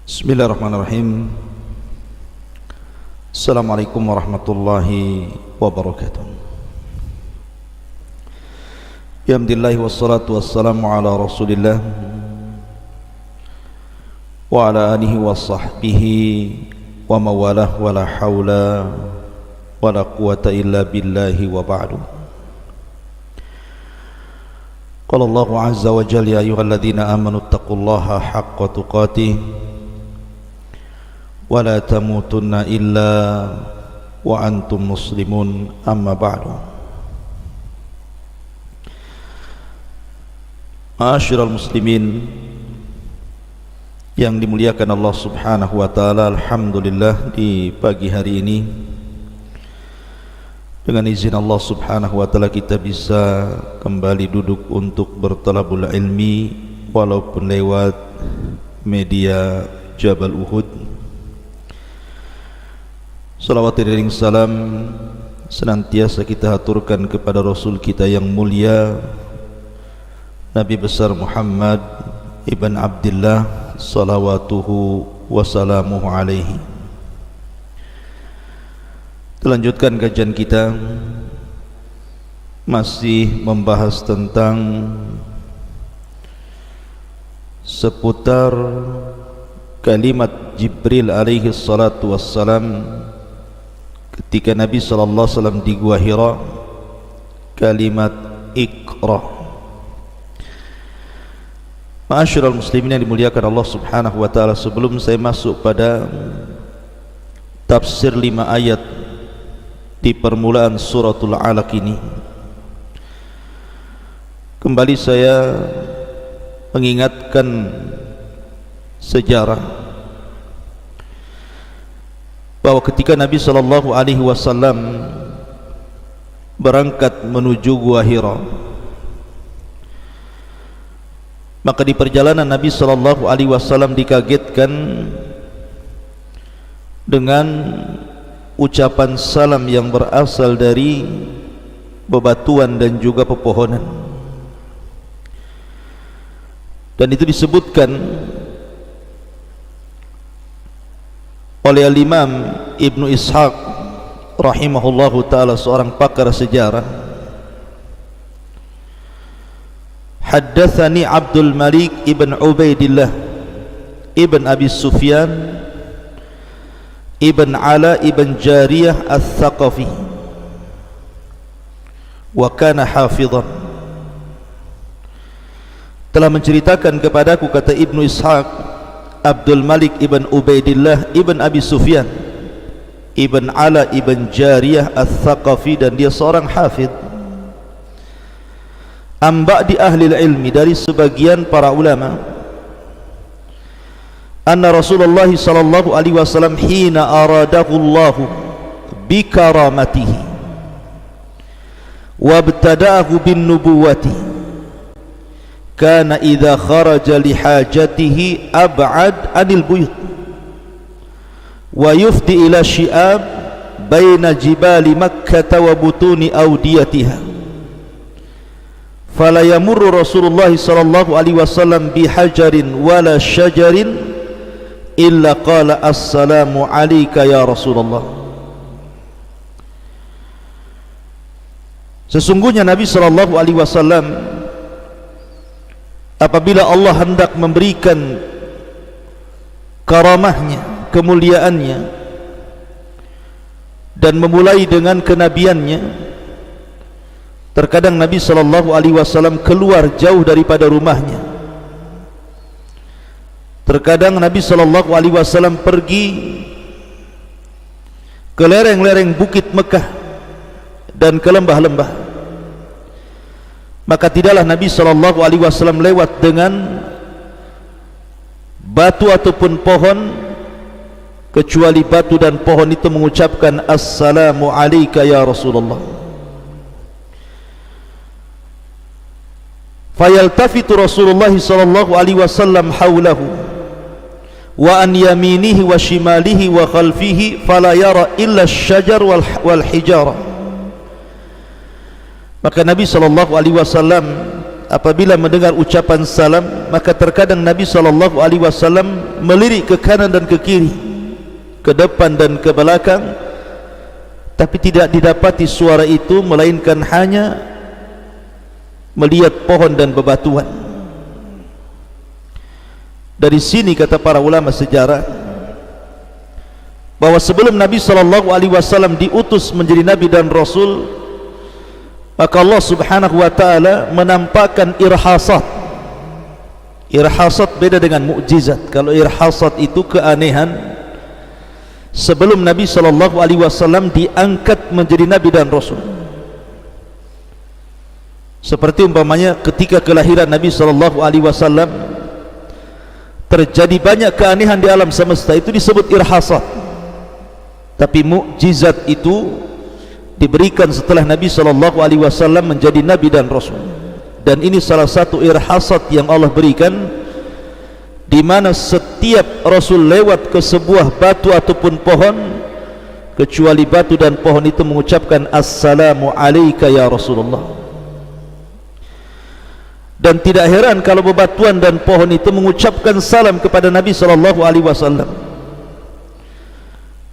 Bismillahirrahmanirrahim. Assalamualaikum warahmatullahi wabarakatuh. Alhamdulillah wassalatu wassalamu ala Rasulillah wa ala alihi wa sahbihi wa mawalah wa la hawla wa la quwata illa billahi wa ba'du. Qala Allahu azza wa jalla ya ayyuhalladzina amanu taqullaha haqqa tuqatih wa la tamutunna illa wa antum muslimun, amma ba'du. Ma'asyiral muslimin yang dimuliakan Allah subhanahu wa ta'ala, alhamdulillah di pagi hari ini dengan izin Allah subhanahu wa ta'ala kita bisa kembali duduk untuk bertalabul ilmi walaupun lewat media Jabal Uhud. Salawat dan salam senantiasa kita haturkan kepada Rasul kita yang mulia, Nabi besar Muhammad ibn Abdullah salawatuhu wassalamuhu alaihi. Lanjutkan kajian kita masih membahas tentang seputar kalimat Jibril alaihi salatu wassalam ketika Nabi sallallahu alaihi wasallam di Gua Hira, kalimat Iqra. Ma'asyiral muslimin yang dimuliakan Allah subhanahu wa ta'ala, sebelum saya masuk pada tafsir 5 ayat di permulaan suratul Alaq ini, kembali saya mengingatkan sejarah bahwa ketika Nabi sallallahu alaihi wasallam berangkat menuju Gua Hira, maka di perjalanan Nabi sallallahu alaihi wasallam dikagetkan dengan ucapan salam yang berasal dari bebatuan dan juga pepohonan, dan itu disebutkan oleh Al-Imam Ibnu Ishaq rahimahullahu ta'ala, seorang pakar sejarah. Haddatsani Abdul Malik ibn Ubaidillah ibn Abi Sufyan ibn Ala ibn Jariyah al-Thaqafi wa kana hafidhan. Telah menceritakan kepadaku, kata Ibnu Ishaq, Abdul Malik ibn Ubaidillah ibn Abi Sufyan ibn Ala ibn Jariyah al-Thaqafi, dan dia seorang hafid, amba di ahli ilmi, dari sebagian para ulama, anna Rasulullah sallallahu alaihi wasallam hina aradahu Allah bi karamatihi wa ibtada'ahu bin nubuwati kana idza kharaja li hajatihi ab'ad anil buyut wa yufdi ila syi'ab baina jibali Makkah wa butuni awdiyatiha, fala yamurru Rasulullah sallallahu alaihi wasallam bi hajarin wala syajarin illa qala assalamu alayka ya Rasulullah. Sesungguhnya Nabi sallallahu alaihi wasallam apabila Allah hendak memberikan karamahnya, kemuliaannya, dan memulai dengan kenabiannya, terkadang Nabi sallallahu alaihi wasallam keluar jauh daripada rumahnya. Terkadang Nabi sallallahu alaihi wasallam pergi ke lereng-lereng bukit Mekah dan ke lembah-lembah. Maka tidaklah Nabi sallallahu alaihi wasallam lewat dengan batu ataupun pohon, kecuali batu dan pohon itu mengucapkan assalamu alayka ya Rasulullah. Fayaltafitu Rasulullah sallallahu alaihi wasallam haulahu wa an yaminihi wa shimalihi wa khalfihi fala yara illa asy-syajar wal hijara. Maka Nabi sallallahu alaihi wasallam apabila mendengar ucapan salam, maka terkadang Nabi SAW melirik ke kanan dan ke kiri, ke depan dan ke belakang, tapi tidak didapati suara itu, melainkan hanya melihat pohon dan bebatuan. Dari sini kata para ulama sejarah bahwa sebelum Nabi SAW diutus menjadi Nabi dan Rasul, maka Allah Subhanahu wa ta'ala menampakkan irhasat. Irhasat beda dengan mukjizat. Kalau irhasat itu keanehan sebelum Nabi SAW diangkat menjadi Nabi dan Rasul. Seperti umpamanya ketika kelahiran Nabi SAW terjadi banyak keanehan di alam semesta, itu disebut irhasat. Tapi mukjizat itu diberikan setelah Nabi SAW menjadi Nabi dan Rasul. Dan ini salah satu irhasat yang Allah berikan, di mana setiap Rasul lewat ke sebuah batu ataupun pohon, kecuali batu dan pohon itu mengucapkan Assalamu alayka ya Rasulullah. Dan tidak heran kalau bebatuan dan pohon itu mengucapkan salam kepada Nabi SAW.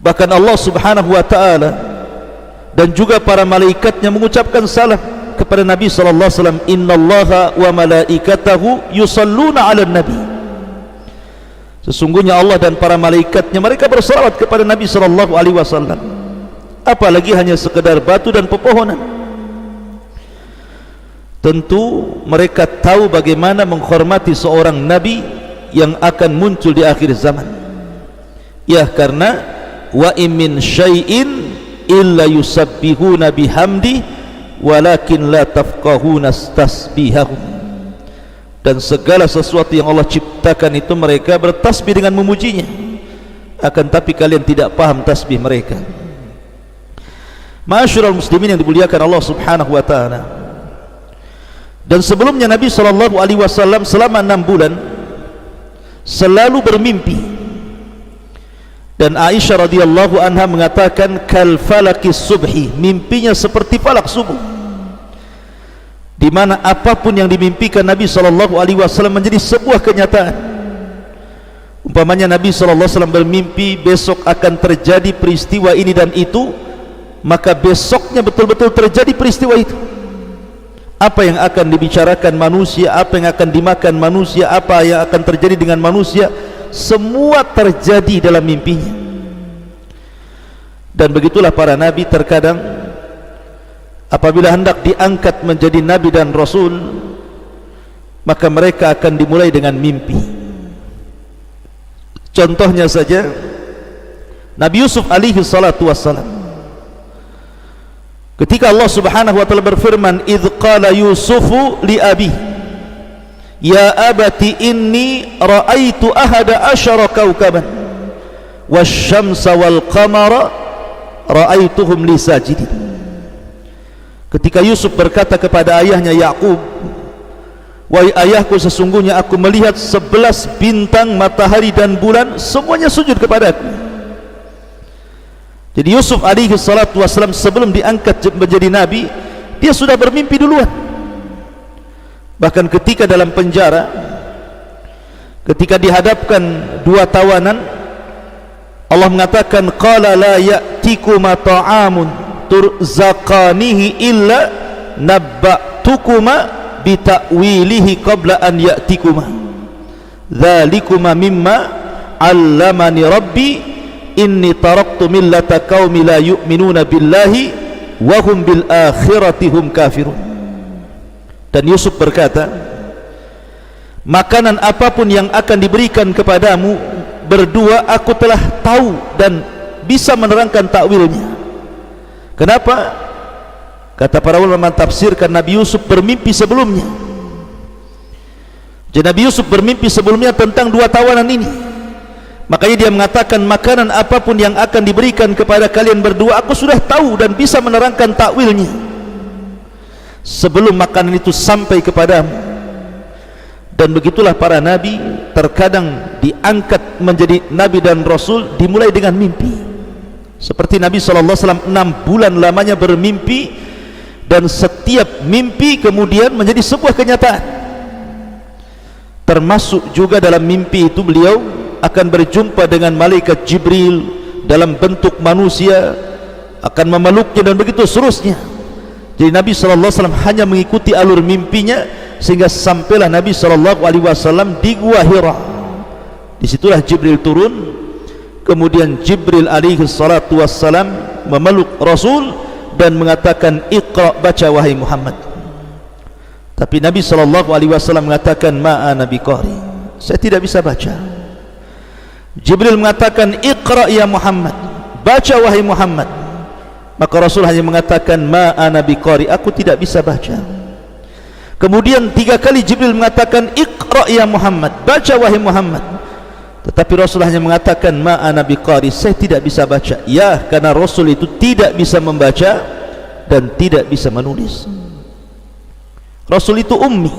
Bahkan Allah Subhanahu wa ta'ala dan juga para malaikatnya mengucapkan salam kepada Nabi SAW. Innallaha wa malaikatahu yusalluna ala nabi. Sesungguhnya Allah dan para malaikatnya, mereka bersalawat kepada Nabi SAW. Apalagi hanya sekedar batu dan pepohonan. Tentu mereka tahu bagaimana menghormati seorang Nabi yang akan muncul di akhir zaman. Ya, karena wa in min syai'in illa yusabbihuna bihamdi walakin la tafqahuna tasbihahum. Dan segala sesuatu yang Allah ciptakan itu mereka bertasbih dengan memujinya, akan tapi kalian tidak paham tasbih mereka. Ma'asyiral muslimin yang dimuliakan Allah Subhanahu wa ta'ala. Dan sebelumnya Nabi SAW selama 6 bulan selalu bermimpi. Dan Aisyah radhiyallahu anha mengatakan kal falakis subhi, mimpinya seperti falak subuh, di mana apapun yang dimimpikan Nabi SAW menjadi sebuah kenyataan. Umpamanya Nabi SAW bermimpi besok akan terjadi peristiwa ini dan itu, maka besoknya betul-betul terjadi peristiwa itu. Apa yang akan dibicarakan manusia, apa yang akan dimakan manusia, apa yang akan terjadi dengan manusia, semua terjadi dalam mimpinya. Dan begitulah para nabi, terkadang apabila hendak diangkat menjadi nabi dan rasul, maka mereka akan dimulai dengan mimpi. Contohnya saja Nabi Yusuf alaihi salatu wassalam. Ketika Allah Subhanahu wa ta'ala berfirman, idh qala Yusufu li abi ya abati inni ra'aitu ahada asyara kawkaban wasyamsa wal qamara ra'aituhum li sajidin. Ketika Yusuf berkata kepada ayahnya Yaqub, wahai ayahku, sesungguhnya aku melihat 11 bintang, matahari dan bulan, semuanya sujud kepadaku. Jadi Yusuf alaihi salatu wassalam sebelum diangkat menjadi nabi, dia sudah bermimpi duluan. Bahkan ketika dalam penjara, ketika dihadapkan 2 tawanan, Allah mengatakan qala la ya'tikuma ta'amun turzaqanihi illa nabba'tukuma bita'wilihi qabla an ya'tikuma dhalikuma mimma 'allamani rabbi inni taraktu millata qaumi la yu'minuna billahi wa hum bil akhirati hum kafirun. Dan Yusuf berkata, makanan apapun yang akan diberikan kepadamu berdua aku telah tahu dan bisa menerangkan takwilnya. Kenapa? Kata para ulama tafsirkan, Nabi Yusuf bermimpi sebelumnya. Jadi Nabi Yusuf bermimpi sebelumnya tentang 2 tawanan ini. Makanya dia mengatakan, makanan apapun yang akan diberikan kepada kalian berdua aku sudah tahu dan bisa menerangkan takwilnya sebelum makanan itu sampai kepadamu. Dan begitulah para nabi, terkadang diangkat menjadi nabi dan rasul dimulai dengan mimpi. Seperti Nabi SAW 6 bulan lamanya bermimpi, dan setiap mimpi kemudian menjadi sebuah kenyataan. Termasuk juga dalam mimpi itu beliau akan berjumpa dengan malaikat Jibril dalam bentuk manusia, akan memeluknya dan begitu seterusnya. Jadi Nabi SAW hanya mengikuti alur mimpinya sehingga sampailah Nabi SAW di Gua Hira. Disitulah Jibril turun, kemudian Jibril alaihi salatu wassalam memeluk Rasul dan mengatakan, Iqra, baca wahai Muhammad. Tapi Nabi SAW mengatakan, Ma'ana biqari, saya tidak bisa baca. Jibril mengatakan, Iqra ya Muhammad, baca wahai Muhammad. Maka Rasul hanya mengatakan, Ma'ana biqari, aku tidak bisa baca. Kemudian 3 kali Jibril mengatakan, Iqra ya Muhammad, baca wahai Muhammad. Tetapi Rasul hanya mengatakan, Ma'ana biqari, saya tidak bisa baca. Ya, karena Rasul itu tidak bisa membaca dan tidak bisa menulis. Rasul itu ummi.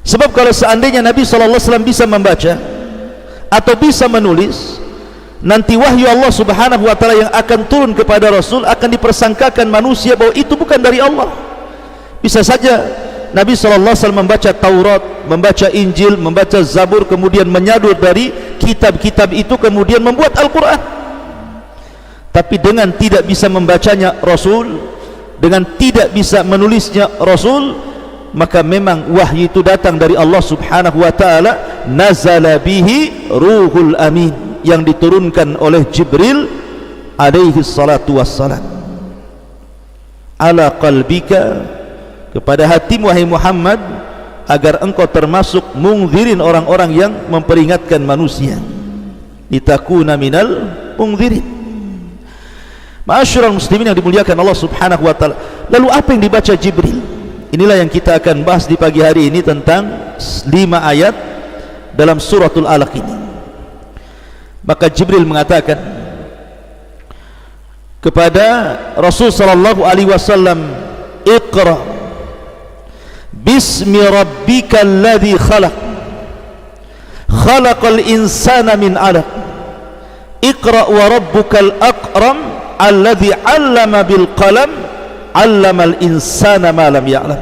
Sebab kalau seandainya Nabi SAW bisa membaca atau bisa menulis, nanti wahyu Allah Subhanahu wa ta'ala yang akan turun kepada Rasul akan dipersangkakan manusia bahwa itu bukan dari Allah. Bisa saja Nabi SAW membaca Taurat, membaca Injil, membaca Zabur, kemudian menyadur dari kitab-kitab itu, kemudian membuat Al-Quran. Tapi dengan tidak bisa membacanya Rasul, dengan tidak bisa menulisnya Rasul, maka memang wahyu itu datang dari Allah Subhanahu wa ta'ala. Nazala bihi ruhul amin, yang diturunkan oleh Jibril alaihi salatu wassalam ala qalbika, kepada hatimu wahai Muhammad, agar engkau termasuk mungzirin, orang-orang yang memperingatkan manusia. Litakuna minal mungzirin. Ma'asyiral muslimin yang dimuliakan Allah Subhanahu wa ta'ala. Lalu apa yang dibaca Jibril? Inilah yang kita akan bahas di pagi hari ini, tentang 5 ayat dalam suratul Alaq ini. Maka Jibril mengatakan kepada Rasul sallallahu alaihi wasallam, Iqra bismi rabbikal ladzi khalaq, khalaqal insana min 'alaq, Iqra wa rabbukal akram alladzi 'allama bil qalam, 'allamal insana ma lam ya'lam.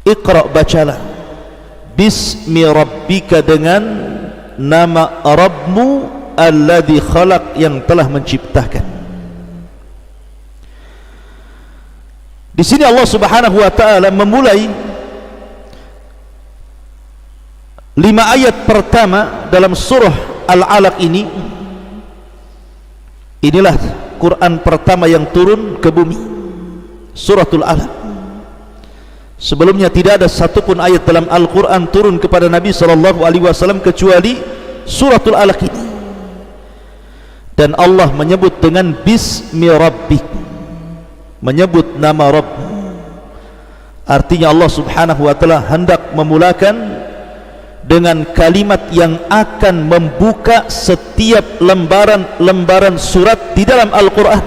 Iqra, bacalah, bismi rabbika, dengan nama Rabbmu, alladzi khalaq, yang telah menciptakan. Di sini Allah Subhanahu wa ta'ala memulai 5 ayat pertama dalam surah Al-Alaq ini. Inilah Quran pertama yang turun ke bumi, suratul Alaq. Sebelumnya tidak ada satupun ayat dalam Al-Quran turun kepada Nabi SAW kecuali suratul Alaq ini. Dan Allah menyebut dengan bismi rabbik, menyebut nama Rabb. Artinya Allah Subhanahu wa ta'ala hendak memulakan dengan kalimat yang akan membuka setiap lembaran-lembaran surat di dalam Al-Quran.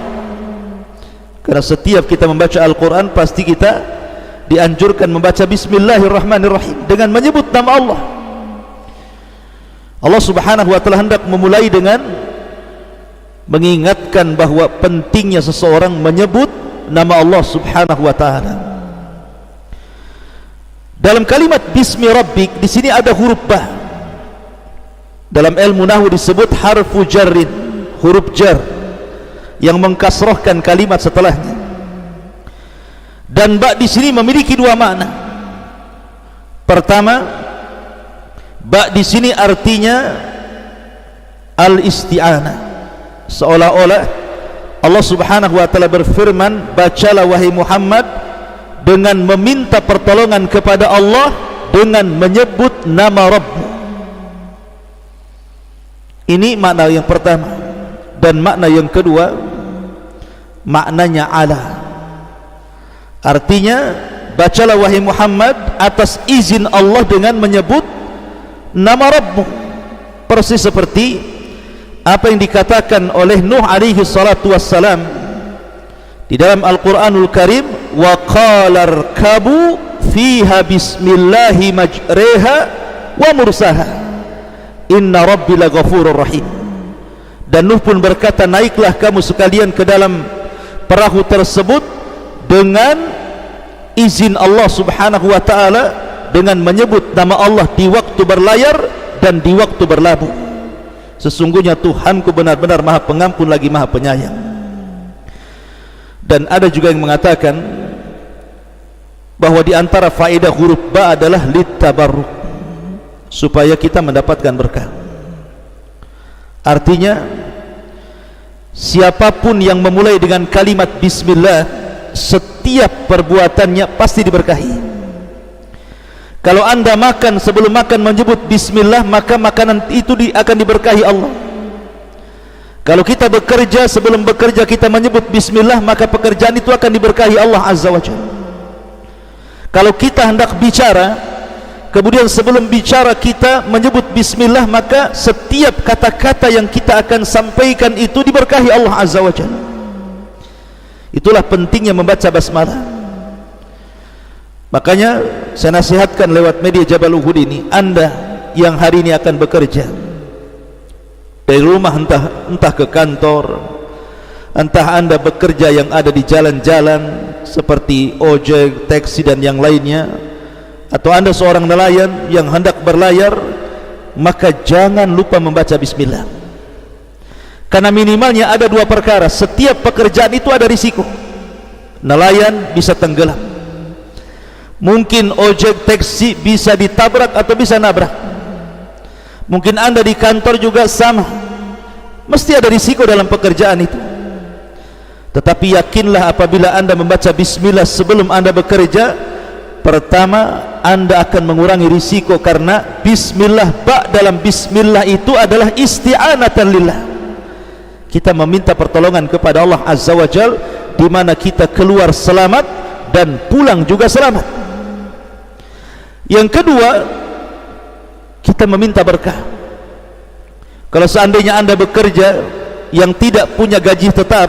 Karena setiap kita membaca Al-Quran, pasti kita dianjurkan membaca Bismillahirrahmanirrahim, dengan menyebut nama Allah. Allah Subhanahu wa ta'ala hendak memulai dengan mengingatkan bahwa pentingnya seseorang menyebut nama Allah Subhanahu wa ta'ala. Dalam kalimat bismi rabbik, di sini ada huruf ba. Dalam ilmu nahwu disebut harfu jarrin, huruf jar yang mengkasrahkan kalimat setelahnya. Dan ba di sini memiliki 2 makna. Pertama, ba di sini artinya al-isti'anah, seolah-olah Allah Subhanahu wa ta'ala berfirman, bacalah wahai Muhammad dengan meminta pertolongan kepada Allah dengan menyebut nama Rabbmu. Ini makna yang pertama. Dan makna yang kedua, maknanya ala. Artinya, bacalah wahai Muhammad atas izin Allah dengan menyebut nama Rabbmu. Persis seperti apa yang dikatakan oleh Nuh alaihi salatu wassalam di dalam Al-Quranul Karim, wa qala rkabu fiha bismillahi majreha wa mursaha inna rabbi laghafurur rahim. Dan Nuh pun berkata, naiklah kamu sekalian ke dalam perahu tersebut dengan izin Allah subhanahu wa ta'ala, dengan menyebut nama Allah di waktu berlayar dan di waktu berlabuh. Sesungguhnya Tuhanku benar-benar maha pengampun lagi maha penyayang. Dan ada juga yang mengatakan bahwa di antara faedah huruf ba adalah litabarruk, supaya kita mendapatkan berkah. Artinya siapapun yang memulai dengan kalimat bismillah, setiap perbuatannya pasti diberkahi. Kalau anda makan, sebelum makan menyebut bismillah, maka makanan itu akan diberkahi Allah. Kalau kita bekerja, sebelum bekerja kita menyebut bismillah, maka pekerjaan itu akan diberkahi Allah azza wa jalla. Kalau kita hendak bicara, kemudian sebelum bicara kita menyebut bismillah, maka setiap kata-kata yang kita akan sampaikan itu diberkahi Allah azza wa jalla. Itulah pentingnya membaca basmalah. Makanya saya nasihatkan lewat media Jabal Uhud ini, anda yang hari ini akan bekerja dari rumah, entah ke kantor, entah anda bekerja yang ada di jalan-jalan seperti ojek, taksi dan yang lainnya, atau anda seorang nelayan yang hendak berlayar, maka jangan lupa membaca bismillah. Karena minimalnya ada dua perkara, setiap pekerjaan itu ada risiko. Nelayan bisa tenggelam, mungkin ojek taksi bisa ditabrak atau bisa nabrak, mungkin anda di kantor juga sama, mesti ada risiko dalam pekerjaan itu. Tetapi yakinlah apabila anda membaca bismillah sebelum anda bekerja, pertama anda akan mengurangi risiko, karena bismillah, ba dalam bismillah itu adalah isti'anatan lillah. Kita meminta pertolongan kepada Allah azza wa jalla, di mana kita keluar selamat dan pulang juga selamat. Yang kedua, kita meminta berkah. Kalau seandainya anda bekerja yang tidak punya gaji tetap,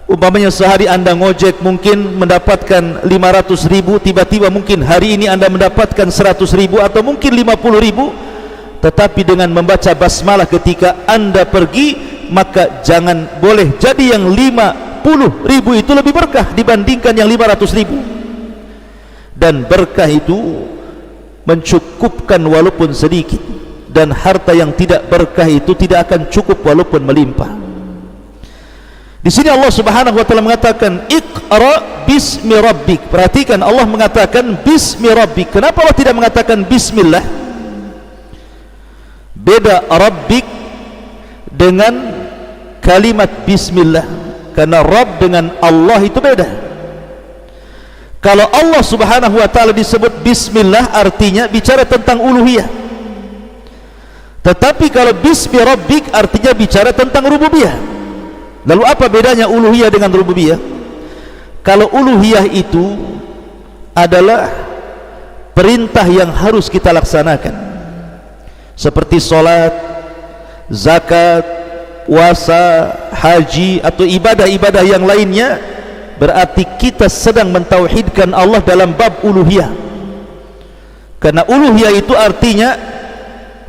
umpamanya sehari anda ngojek mungkin mendapatkan 500.000, tiba-tiba mungkin hari ini anda mendapatkan 100.000 atau mungkin 50.000, tetapi dengan membaca basmalah ketika anda pergi, maka jangan boleh jadi yang 50.000 itu lebih berkah dibandingkan yang 500.000. Dan berkah itu mencukupkan walaupun sedikit, dan harta yang tidak berkah itu tidak akan cukup walaupun melimpah. Di sini Allah Subhanahu wa taala mengatakan Iqra bismi rabbik. Perhatikan, Allah mengatakan bismi rabbik. Kenapa Allah tidak mengatakan bismillah? Beda rabbik dengan kalimat bismillah, karena Rabb dengan Allah itu beda. Kalau Allah Subhanahu wa taala disebut bismillah, artinya bicara tentang uluhiyah. Tetapi kalau bismi rabbik artinya bicara tentang rububiyah. Lalu apa bedanya uluhiyah dengan rububiyah? Kalau uluhiyah itu adalah perintah yang harus kita laksanakan, seperti sholat, zakat, puasa, haji atau ibadah-ibadah yang lainnya, berarti kita sedang mentauhidkan Allah dalam bab uluhiyah. Karena uluhiyah itu artinya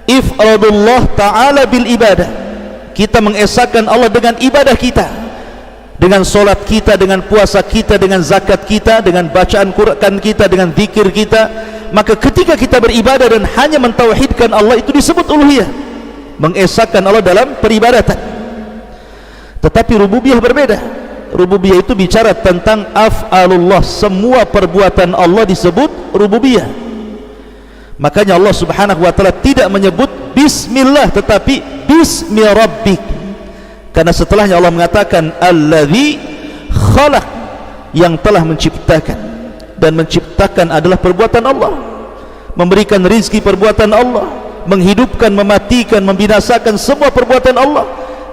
ifradullah ta'ala bil ibadah. Kita mengesahkan Allah dengan ibadah kita, dengan solat kita, dengan puasa kita, dengan zakat kita, dengan bacaan Quran kita, dengan zikir kita. Maka ketika kita beribadah dan hanya mentauhidkan Allah, itu disebut uluhiyah, mengesahkan Allah dalam peribadatan. Tetapi rububiyah berbeda. Rububiyah itu bicara tentang af'alullah, semua perbuatan Allah disebut rububiyah. Makanya Allah Subhanahu wa taala tidak menyebut bismillah, tetapi bismi rabbik. Karena setelahnya Allah mengatakan alladzi khalaq, yang telah menciptakan. Dan menciptakan adalah perbuatan Allah. Memberikan rizki perbuatan Allah, menghidupkan, mematikan, membinasakan, semua perbuatan Allah.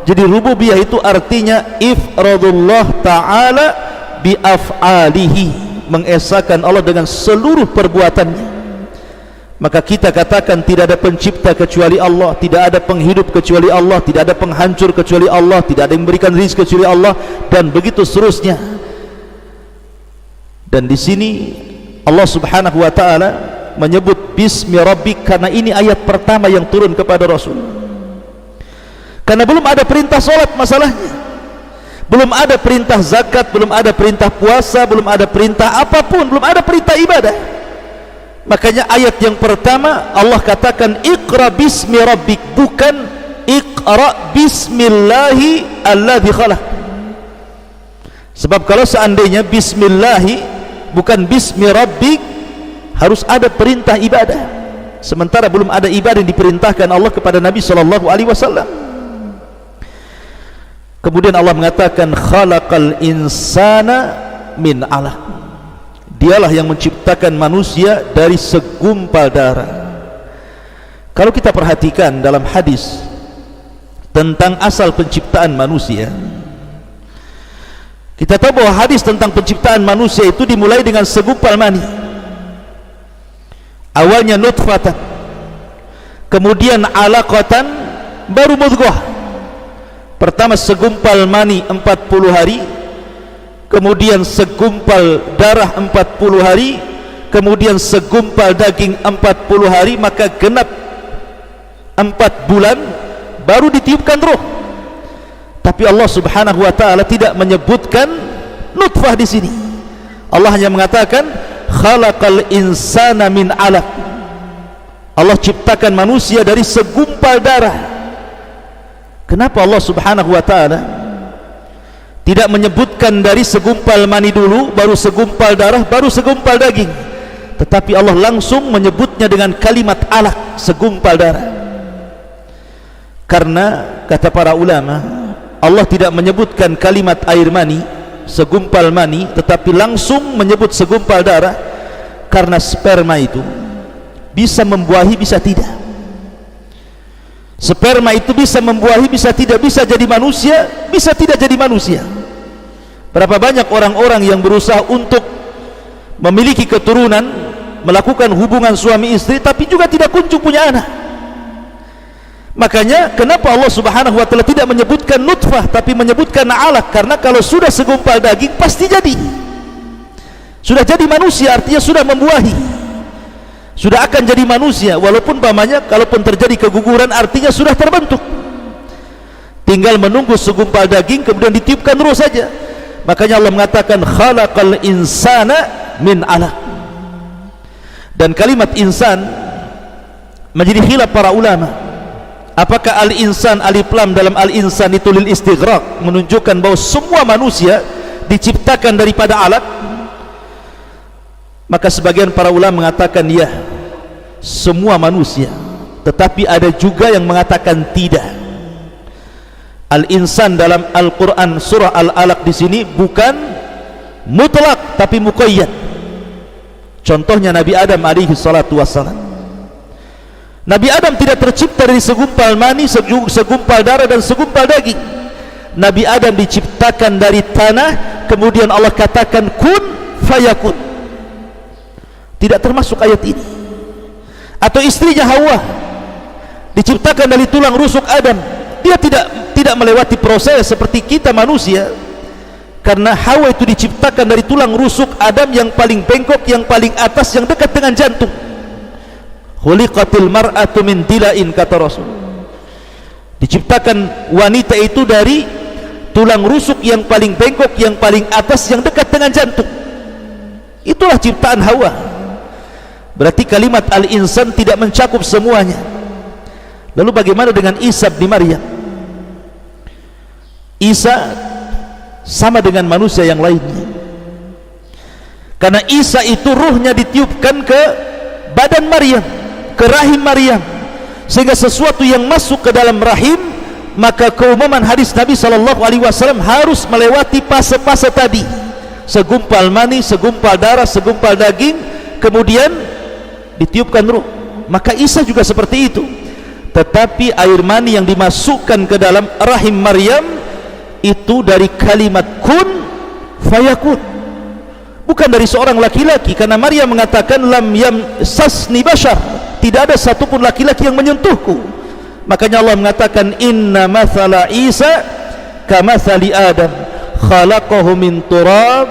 Jadi rububiyah itu artinya ifradullah ta'ala bi af'alihi, mengesahkan Allah dengan seluruh perbuatannya. Maka kita katakan tidak ada pencipta kecuali Allah, tidak ada penghidup kecuali Allah, tidak ada penghancur kecuali Allah, tidak ada yang memberikan rizki kecuali Allah, dan begitu seterusnya. Dan di sini Allah Subhanahu wa taala menyebut bismi rabbik karena ini ayat pertama yang turun kepada Rasul. Karena belum ada perintah solat masalahnya, Belum ada perintah zakat, belum ada perintah puasa, belum ada perintah apapun, belum ada perintah ibadah. Makanya ayat yang pertama Allah katakan Iqra bismi rabbik, bukan Iqra bismillahi alladzi khalaq. Sebab kalau seandainya bismillahi bukan bismi rabbik, harus ada perintah ibadah. Sementara belum ada ibadah yang diperintahkan Allah kepada Nabi SAW. Kemudian Allah mengatakan khalaqal insana min 'alaq. Dialah yang menciptakan manusia dari segumpal darah. Kalau kita perhatikan dalam hadis tentang asal penciptaan manusia, kita tahu bahwa hadis tentang penciptaan manusia itu dimulai dengan segumpal mani. Awalnya nutfatan, kemudian alaqatan, baru mudghah. Pertama segumpal mani 40 hari, kemudian segumpal darah 40 hari, kemudian segumpal daging 40 hari, maka genap 4 bulan baru ditiupkan roh. Tapi Allah Subhanahu wa taala tidak menyebutkan nutfah di sini. Allah hanya mengatakan khalaqal insana min 'alaq. Allah ciptakan manusia dari segumpal darah. Kenapa Allah Subhanahu wa taala tidak menyebutkan dari segumpal mani dulu, baru segumpal darah, baru segumpal daging, tetapi Allah langsung menyebutnya dengan kalimat alaq, segumpal darah? Karena kata para ulama, Allah tidak menyebutkan kalimat air mani, segumpal mani, tetapi langsung menyebut segumpal darah karena sperma itu bisa membuahi, bisa tidak. Sperma itu bisa membuahi, bisa tidak, bisa jadi manusia, bisa tidak jadi manusia. Berapa banyak orang-orang yang berusaha untuk memiliki keturunan, melakukan hubungan suami istri, tapi juga tidak kunjung punya anak. Makanya kenapa Allah Subhanahu wa taala tidak menyebutkan nutfah tapi menyebutkan alaq? Karena kalau sudah segumpal daging pasti jadi, sudah jadi manusia, artinya sudah membuahi, sudah akan jadi manusia. Walaupun pamannya, kalaupun terjadi keguguran, artinya sudah terbentuk, tinggal menunggu segumpal daging kemudian ditiupkan roh saja. Makanya Allah mengatakan khalaqal insana min 'alaq. Dan kalimat insan menjadi khilaf para ulama. Apakah al-insan alif lam dalam al-insan itu lil istighraq, menunjukkan bahwa semua manusia diciptakan daripada alaq? Maka sebagian para ulama mengatakan ya, semua manusia. Tetapi ada juga yang mengatakan tidak. Al-insan dalam Al-Quran surah Al-Alaq di sini bukan mutlak tapi muqayyad. Contohnya Nabi Adam alaihi salatu wassalam. Nabi Adam tidak tercipta dari segumpal mani, segumpal darah dan segumpal daging. Nabi Adam diciptakan dari tanah, kemudian Allah katakan kun fayakun. Tidak termasuk ayat ini. Atau istrinya Hawa diciptakan dari tulang rusuk Adam, dia tidak melewati proses seperti kita manusia, karena Hawa itu diciptakan dari tulang rusuk Adam yang paling bengkok, yang paling atas, yang dekat dengan jantung. Khuliqatil mar'atu min dila'in, kata Rasul. Diciptakan wanita itu dari tulang rusuk yang paling bengkok, yang paling atas, yang dekat dengan jantung. Itulah ciptaan Hawa. Berarti kalimat al-insan tidak mencakup semuanya. Lalu bagaimana dengan Isa bin Maryam? Isa sama dengan manusia yang lainnya, karena Isa itu ruhnya ditiupkan ke badan Maryam, ke rahim Maryam, sehingga sesuatu yang masuk ke dalam rahim, maka keumuman hadis Nabi SAW harus melewati fase-fase tadi, segumpal mani, segumpal darah, segumpal daging, kemudian ditiupkan ruh. Maka Isa juga seperti itu. Tetapi air mani yang dimasukkan ke dalam rahim Maryam itu dari kalimat kun fayakun, bukan dari seorang laki-laki, karena Maryam mengatakan lam yamsasni bashar, tidak ada satupun laki-laki yang menyentuhku. Makanya Allah mengatakan inna mathala Isa kamathali Adam khalaqahu min turab,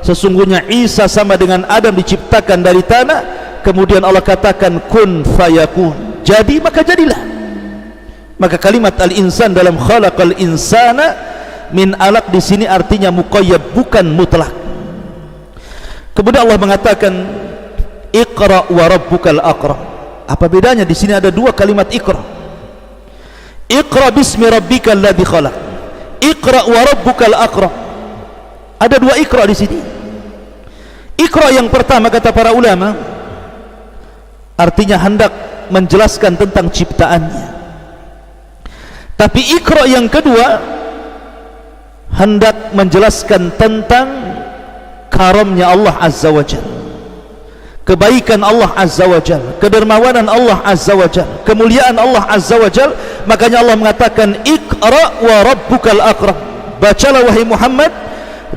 sesungguhnya Isa sama dengan Adam diciptakan dari tanah, kemudian Allah katakan kun fayakun, jadi maka jadilah. Maka kalimat al-insan dalam khalaqal insana min alaq di sini artinya muqayyad, bukan mutlak. Kemudian Allah mengatakan Iqra wa rabbukal akram. Apa bedanya? Di sini ada dua kalimat Iqra. Iqra bismi rabbikal ladzi khalaq. Iqra wa rabbukal akram. Ada dua Iqra di sini. Iqra yang pertama kata para ulama artinya hendak menjelaskan tentang ciptaannya. Tapi Iqra yang kedua hendak menjelaskan tentang karamnya Allah Azza wa Jalla, kebaikan Allah Azza wa Jalla, kedermawanan Allah Azza wa Jalla, kemuliaan Allah Azza wa Jalla. Makanya Allah mengatakan Iqra wa rabbukal akram, bacalah wahai Muhammad,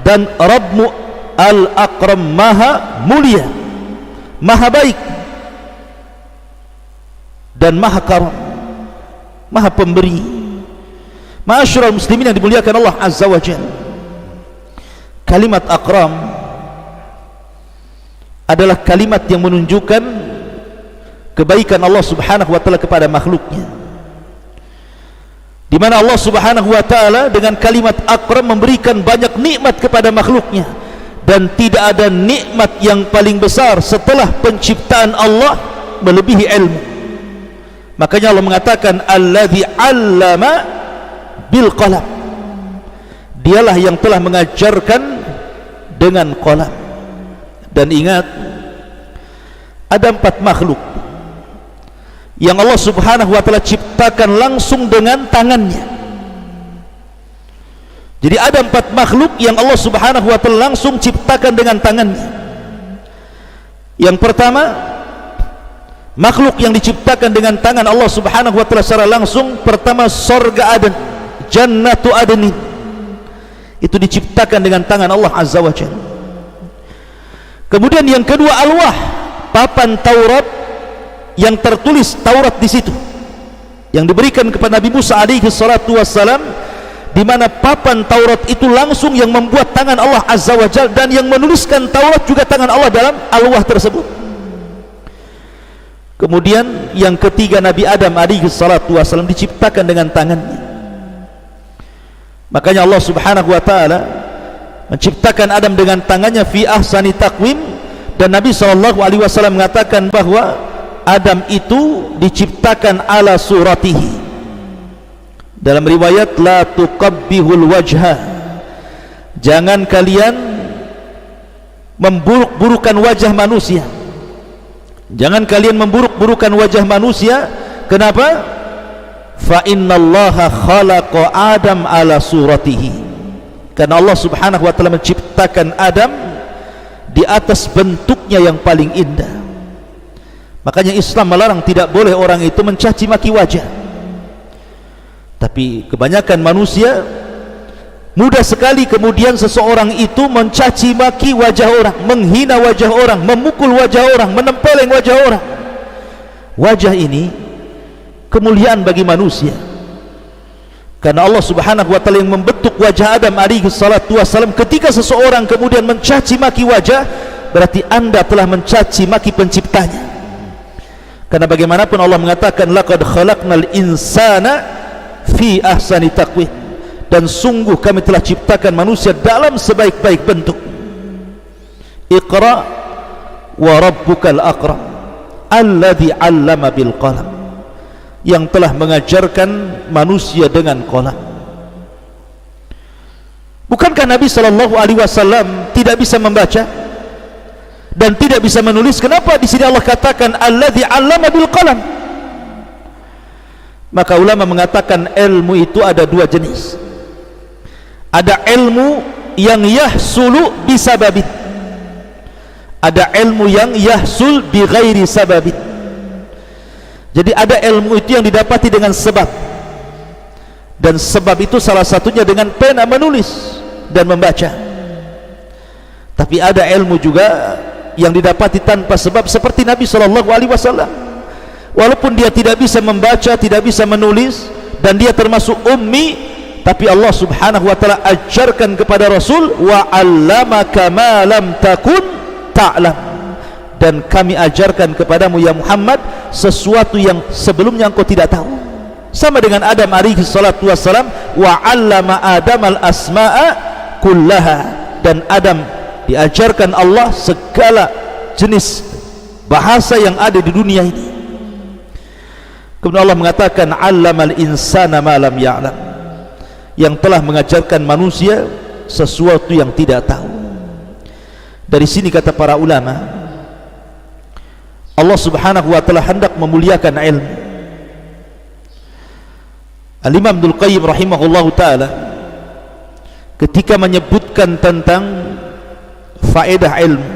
dan Rabbmu al-akram, maha mulia, maha baik, dan maha karam, maha pemberi. Ma'asyiral muslimin yang dimuliakan Allah Azza wa Jalla, kalimat akram adalah kalimat yang menunjukkan kebaikan Allah Subhanahu wa taala kepada makhluknya, di mana Allah Subhanahu wa taala dengan kalimat akram memberikan banyak nikmat kepada makhluknya, dan tidak ada nikmat yang paling besar setelah penciptaan Allah melebihi ilmu. Makanya Allah mengatakan alladzi 'allama bil qalam, dialah yang telah mengajarkan dengan qalam. Dan ingat, ada 4 makhluk yang Allah Subhanahu wa taala ciptakan langsung dengan tangannya. Jadi ada 4 makhluk yang Allah Subhanahu wa taala langsung ciptakan dengan tangannya. Yang pertama, makhluk yang diciptakan dengan tangan Allah Subhanahu wa taala secara langsung, pertama sorga Aden, Jannatu Adnin, itu diciptakan dengan tangan Allah Azza wa Jalla. Kemudian yang kedua alwah, papan Taurat yang tertulis Taurat di situ, yang diberikan kepada Nabi Musa alaihi salatu wassalam, di mana papan Taurat itu langsung yang membuat tangan Allah Azza wa Jalla, dan yang menuliskan Taurat juga tangan Allah dalam alwah tersebut. Kemudian yang ketiga Nabi Adam alaihi salatu wassalam diciptakan dengan tangannya. Makanya Allah Subhanahu wa taala menciptakan Adam dengan tangannya fi ahsani taqwim, dan Nabi sallallahu alaihi wasallam mengatakan bahwa Adam itu diciptakan ala suratihi. Dalam riwayat la tuqabbihul wajha, jangan kalian memburuk-burukan wajah manusia, jangan kalian memburuk-burukan wajah manusia. Kenapa? Fa innallaha khalaqa Adam ala suratihi, karena Allah Subhanahu wa taala menciptakan Adam di atas bentuknya yang paling indah. Makanya Islam melarang, tidak boleh orang itu mencaci maki wajah. Tapi kebanyakan manusia mudah sekali kemudian seseorang itu mencaci maki wajah orang, menghina wajah orang, memukul wajah orang, menempeleng wajah orang. Wajah ini kemuliaan bagi manusia, karena Allah Subhanahu wa taala yang membentuk wajah Adam alaihi salatu wassalam. Ketika seseorang kemudian mencaci maki wajah, berarti Anda telah mencaci maki penciptanya. Karena bagaimanapun Allah mengatakan laqad khalaqnal insana fi ahsani taqwim, dan sungguh kami telah ciptakan manusia dalam sebaik-baik bentuk. Iqra wa rabbukal akram alladzi 'allama bil qalam, yang telah mengajarkan manusia dengan qalam. Bukankah Nabi sallallahu alaihi wasallam tidak bisa membaca dan tidak bisa menulis? Kenapa di sini Allah katakan alladzi 'allama bil qalam? Maka ulama mengatakan ilmu itu ada 2 jenis. Ada ilmu yang yahsulu bisababin, ada ilmu yang yahsul bi ghairi sababin. Jadi ada ilmu itu yang didapati dengan sebab, dan sebab itu salah satunya dengan pena menulis dan membaca. Tapi ada ilmu juga yang didapati tanpa sebab, seperti Nabi sallallahu alaihi wasallam. Walaupun dia tidak bisa membaca, tidak bisa menulis, dan dia termasuk ummi, tapi Allah Subhanahu wa taala ajarkan kepada Rasul, wa 'allamaka ma lam takun ta'lam, dan kami ajarkan kepadamu ya Muhammad sesuatu yang sebelumnya engkau tidak tahu. sama dengan Adam alaihi salatu wassalam. Wa 'allama Adam al-asma'a kullaha, dan Adam diajarkan Allah segala jenis bahasa yang ada di dunia ini. Kemudian Allah mengatakan 'allamal insana ma lam ya'lam, yang telah mengajarkan manusia sesuatu yang tidak tahu. Dari sini kata para ulama, Allah subhanahu wa ta'ala hendak memuliakan ilmu. Al-Imam Ibnul Qayyim rahimahullahu ta'ala ketika menyebutkan tentang faedah ilmu,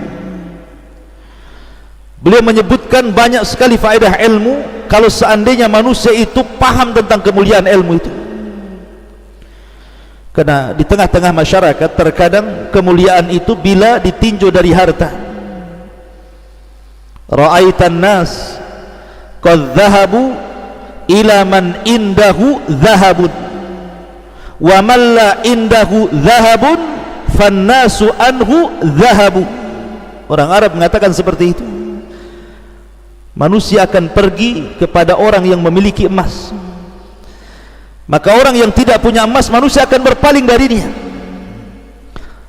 beliau menyebutkan banyak sekali faedah ilmu kalau seandainya manusia itu paham tentang kemuliaan ilmu itu. Karena di tengah-tengah masyarakat terkadang kemuliaan itu bila ditinjau dari harta. Ra'aitan nas qad dhahabu ila man indahu dhahabun wa man la indahu dhahabun fannasu anhu dhahabu. Orang Arab mengatakan seperti itu. Manusia akan pergi kepada orang yang memiliki emas, maka orang yang tidak punya emas, manusia akan berpaling darinya.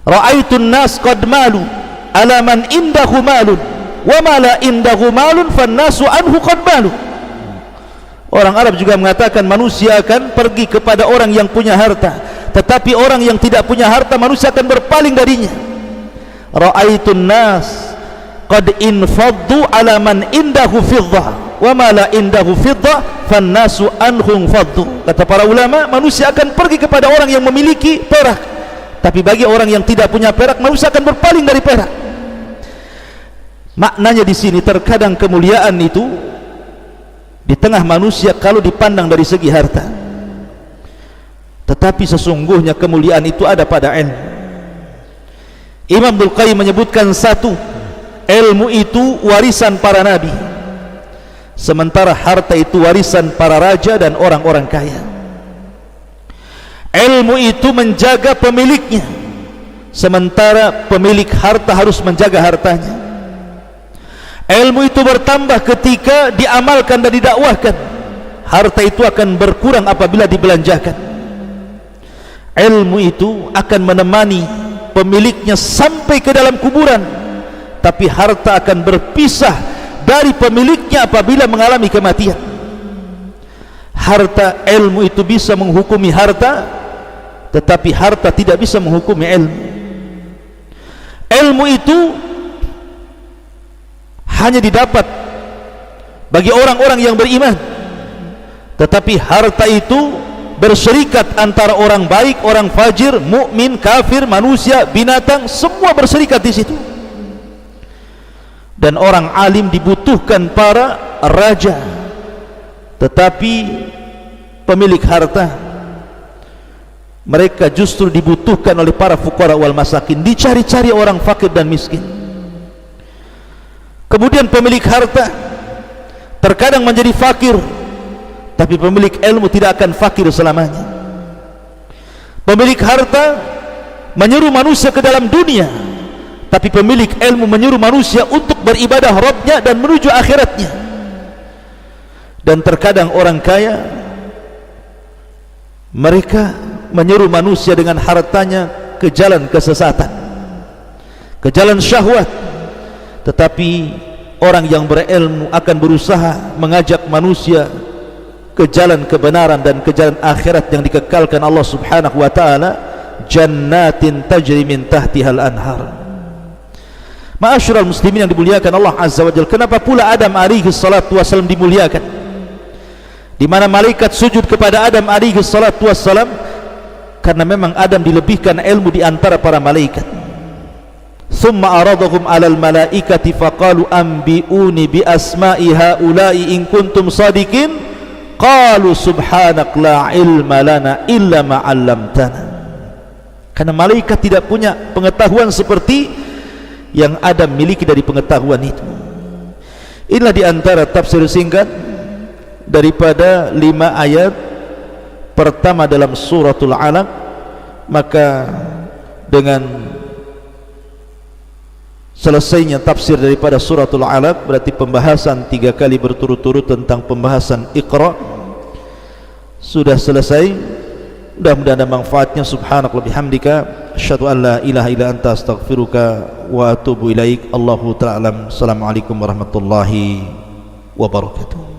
Ra'aitun nas qad malu ala man indahu malun wa ma la indahu malun fannasu anhu qad malu. Orang Arab juga mengatakan manusia akan pergi kepada orang yang punya harta, tetapi orang yang tidak punya harta, manusia akan berpaling darinya. Ra'aitun nas qad infaddu ala man indahu fiddah wa ma la indahu fiddah fannasu anhum faddu. Kata para ulama, manusia akan pergi kepada orang yang memiliki perak, tapi bagi orang yang tidak punya perak, manusia akan berpaling dari perak. Maknanya di sini terkadang kemuliaan itu di tengah manusia kalau dipandang dari segi harta, tetapi sesungguhnya kemuliaan itu ada pada ilmu. Imam Ibnul Qayyim menyebutkan satu, ilmu itu warisan para nabi, sementara harta itu warisan para raja dan orang-orang kaya. Ilmu itu menjaga pemiliknya, sementara pemilik harta harus menjaga hartanya. Ilmu itu bertambah ketika diamalkan dan didakwahkan. Harta itu akan berkurang apabila dibelanjakan. Ilmu itu akan menemani pemiliknya sampai ke dalam kuburan, tapi harta akan berpisah dari pemiliknya apabila mengalami kematian. Harta, ilmu itu bisa menghukumi harta, tetapi harta tidak bisa menghukumi ilmu. Ilmu itu hanya didapat bagi orang-orang yang beriman, tetapi harta itu berserikat antara orang baik, orang fajir, mukmin, kafir, manusia, binatang, semua berserikat di situ. Dan orang alim dibutuhkan para raja, tetapi pemilik harta mereka justru dibutuhkan oleh para fuqara wal masakin, dicari-cari orang fakir dan miskin. Kemudian pemilik harta terkadang menjadi fakir, tapi pemilik ilmu tidak akan fakir selamanya. Pemilik harta menyeru manusia ke dalam dunia, tapi pemilik ilmu menyuruh manusia untuk beribadah Rabbnya dan menuju akhiratnya. Dan terkadang orang kaya, mereka menyuruh manusia dengan hartanya ke jalan kesesatan, ke jalan syahwat. Tetapi orang yang berilmu akan berusaha mengajak manusia ke jalan kebenaran dan ke jalan akhirat yang dikekalkan Allah subhanahu wa ta'ala. Jannatin tajri min tahtihal anhar. Ma'asyiral muslimin yang dimuliakan Allah azza wa jalla, kenapa pula Adam alaihi salatu wassalam dimuliakan? Di mana malaikat sujud kepada Adam alaihi salatu wassalam? Karena memang Adam dilebihkan ilmu di antara para malaikat. Thumma aradahum alal malaikati faqalu anbi'uni bi asma'i haula'i in kuntum sadiqin. Qalu subhanak la ilma lana illa ma 'allamtana. Karena malaikat tidak punya pengetahuan seperti yang Adam miliki dari pengetahuan itu. Inilah di antara tafsir singkat daripada 5 ayat pertama dalam suratul Alaq. Maka dengan selesainya tafsir daripada suratul Alaq, berarti pembahasan 3 kali berturut-turut tentang pembahasan Iqra, sudah selesai. Mudah-mudahan ada manfaatnya. Subhanaka wa bihamdika asyhadu an la ilaha illa anta astaghfiruka wa atubu ilaik. Allahu ta'ala alam. Assalamualaikum warahmatullahi wabarakatuh.